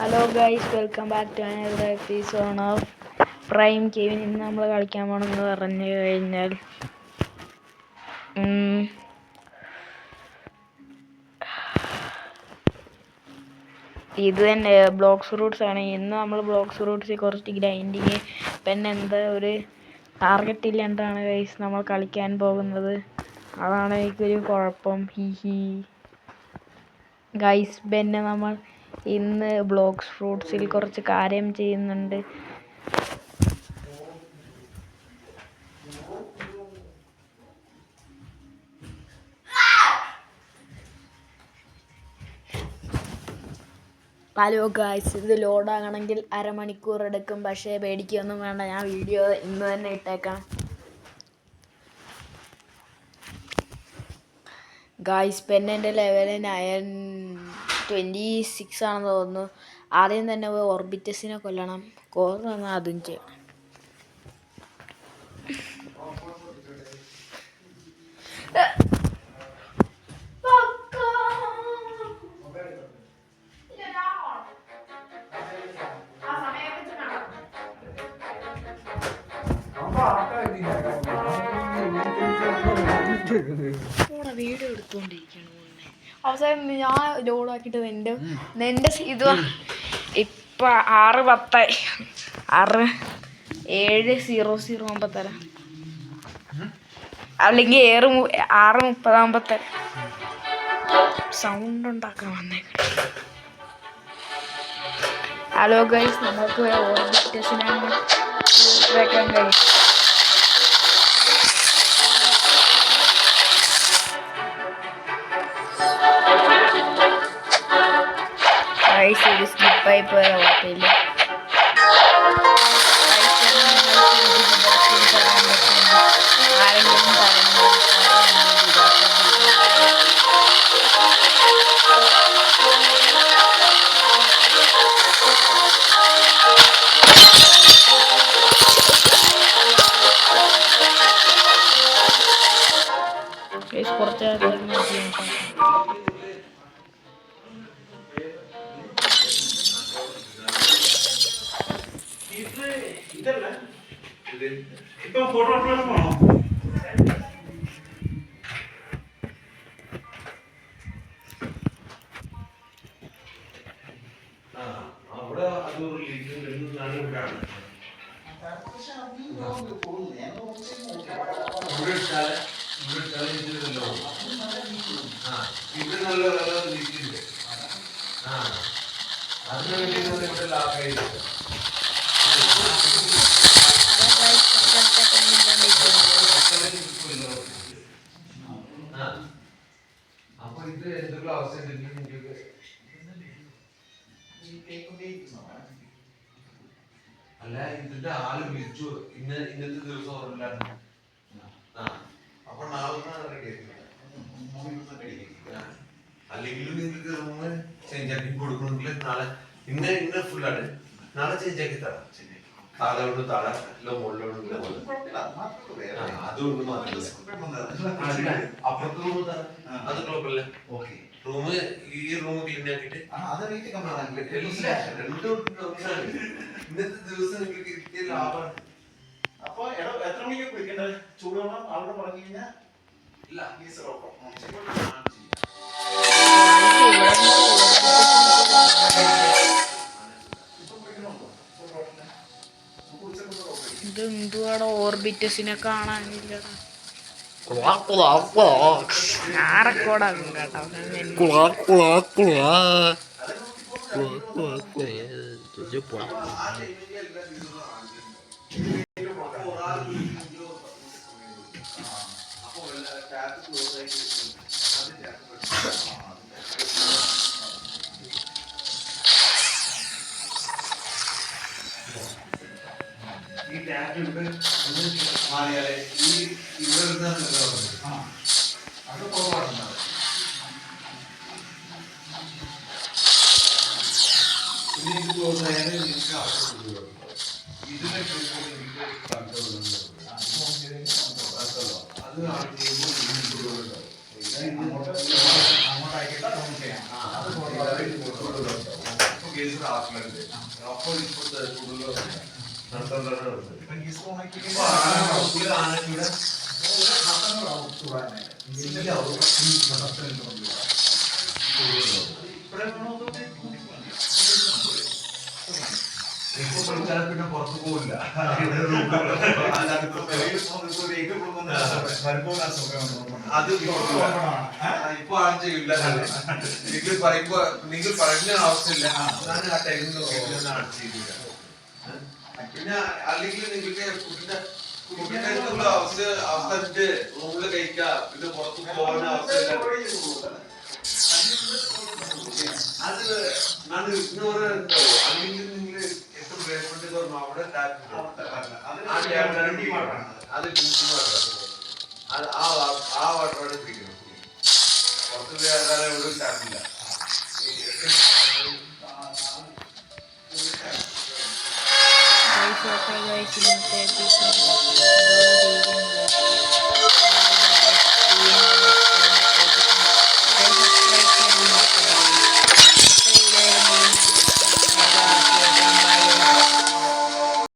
Hello guys, welcome back to another episode of prime gaming. ഇന്ന് നമ്മൾ കളിക്കാൻ പോകണമെന്ന് പറഞ്ഞു കഴിഞ്ഞാൽ ഇത് തന്നെ ബ്ലോക്സ് ഫ്രൂട്ട്സ് ആണ്. ഇന്ന് നമ്മൾ ബ്ലോക്സ് ഫ്രൂട്ട്സിൽ കുറച്ച് ഗ്രൈൻഡിങ് പിന്നെ എന്താ ഒരു ടാർഗറ്റ് ഇല്ലാണ്ടാണ് ഗൈസ് നമ്മൾ കളിക്കാൻ പോകുന്നത്. അതാണ് എനിക്കൊരു കുഴപ്പം. ഗൈസ് പിന്നെ നമ്മൾ ഇന്ന് ബ്ലോക്സ് ഫ്രൂട്ട്സിൽ കുറച്ച് കാര്യം ചെയ്യുന്നുണ്ട്. ഹലോ ഗൈസ്, ഇത് ലോഡാകണമെങ്കിൽ അരമണിക്കൂർ എടുക്കും. പക്ഷേ പേടിക്കൊന്നും വേണ്ട, ഞാൻ വീഡിയോ ഇന്ന് തന്നെ ഇട്ടേക്കാം. ഗൈസ് പെണ്ണിൻ്റെ ലെവല് 926 ആണെന്ന് തോന്നുന്നു. ആദ്യം തന്നെ ഓർബിറ്റസിനെ കൊല്ലണം. കോർ വന്നാൽ അതും ചെയ്യണം. വീഡിയോ എടുത്തോണ്ടിരിക്കണം. അവസാനം ഞാൻ ലോഡാക്കിട്ട് നിന്റെ ഇത് ഇപ്പൊ 6:10 6:7 തരാം, അല്ലെങ്കിൽ 6:30 തരാം. സൗണ്ട് ഉണ്ടാക്കാൻ വന്നേക്കാം. ഹലോ ഗൈസ്, നമുക്ക് ഓർബിറ്റസിനാണ് വെക്കാൻ കഴിയും. ഇത് സ്കിപ്പായി പോയാൽ കുഴപ്പമില്ല. ആരെങ്കിലും കുറച്ച് ഇപ്പൊ ഫോട്ടോ അപ്ലോഡ് ചെയ്യണോ? അവിടെ അത് ഇത് നല്ല രീതിയിലുണ്ട്. അതിനു വേണ്ടി ഇവിടെ ലാഭമായിട്ട് അപ്പൊ ഇത് എന്തെങ്കിലും അവസ്ഥ അല്ല, ഇതിന്റെ ആള് വിളിച്ചു ഇന്നത്തെ ദിവസം ഓർമ്മയില്ലായിരുന്നു. അപ്പൊ നാളെ അല്ലെങ്കിലും നിങ്ങൾക്ക് റൂമ് ചേഞ്ച് ആക്കി കൊടുക്കണമെങ്കിൽ നാളെ ഇന്ന ഫുള്ളാണ്. നാളെ ചേഞ്ച് ആക്കി തരാം. താഴോട്ട് താഴെ മുകളിലോട്ട് അതുകൊണ്ട് മാത്രമല്ല അപ്പുറത്തെ റൂം തരാം. അത് കുഴപ്പമില്ല. റൂമ് ഈ റൂം ക്ലീൻ ആക്കിട്ട് ഇന്നത്തെ ദിവസം നിങ്ങൾക്ക് കിട്ടിയ ലാഭമാണ്. അപ്പൊ എത്ര മണിക്ക് കുളിക്കേണ്ടത്? ചൂടുവെള്ളം അവിടെ പറഞ്ഞു കഴിഞ്ഞാൽ ഇല്ല ഇത് എന്തുവാടോ ഓർബിറ്റസിനെ കാണാനില്ല. ഞാൻ റെക്കോർഡാകും കേട്ടോ. ഈ ടാപ്പ് മാറിയാലേ ഈ ഇവിടെ അത് കുറവാണ്. പിന്നെ ഇത് ക്ലോസ് ആയാലും നിങ്ങൾക്ക് ആവശ്യപ്പെടുക. ഇതിനെ അത് അങ്ങോട്ടായിട്ട് കേസ് ഹാഫിലുണ്ട് അപ്പോൾ ഇപ്പോഴത്തെ കൂടുതൽ നടത്തുന്നുണ്ട് ഇപ്പൊ ഗീസർ ഓണാക്കി ഇപ്പൊ ആനക്കൂടെ ഇപ്പൊ പുള്ളിക്കാരൻ പിന്നെ പുറത്തു പോവില്ല അത് ഇപ്പൊ ആളും ചെയ്യില്ല നിങ്ങൾ പറയുമ്പോ നിങ്ങൾ പറയുന്ന ആവശ്യമില്ല ഞാൻ ആ ടൈമിൽ നോക്കിയിട്ട് ആൾ ചെയ്തില്ല പിന്നെ അല്ലെങ്കിൽ നിങ്ങൾക്ക് ഫുഡിന്റെ അവസ്ഥ റൂമില് കഴിക്കാം പിന്നെ പുറത്ത് പോകാൻ അവസ്ഥ അത് ഞാൻ ഇഗ്നോറോ അല്ലെങ്കിൽ നിങ്ങൾ എത്ര പേയ്മെന്റ് പറഞ്ഞു അവിടെ അത് ആ വാട്ടറാണ് പിടിക്കുന്നത് പുറത്ത് വേറെ എവിടെ ടാപ്പില്ല Guys, okay guys, ഇന്നത്തെ episode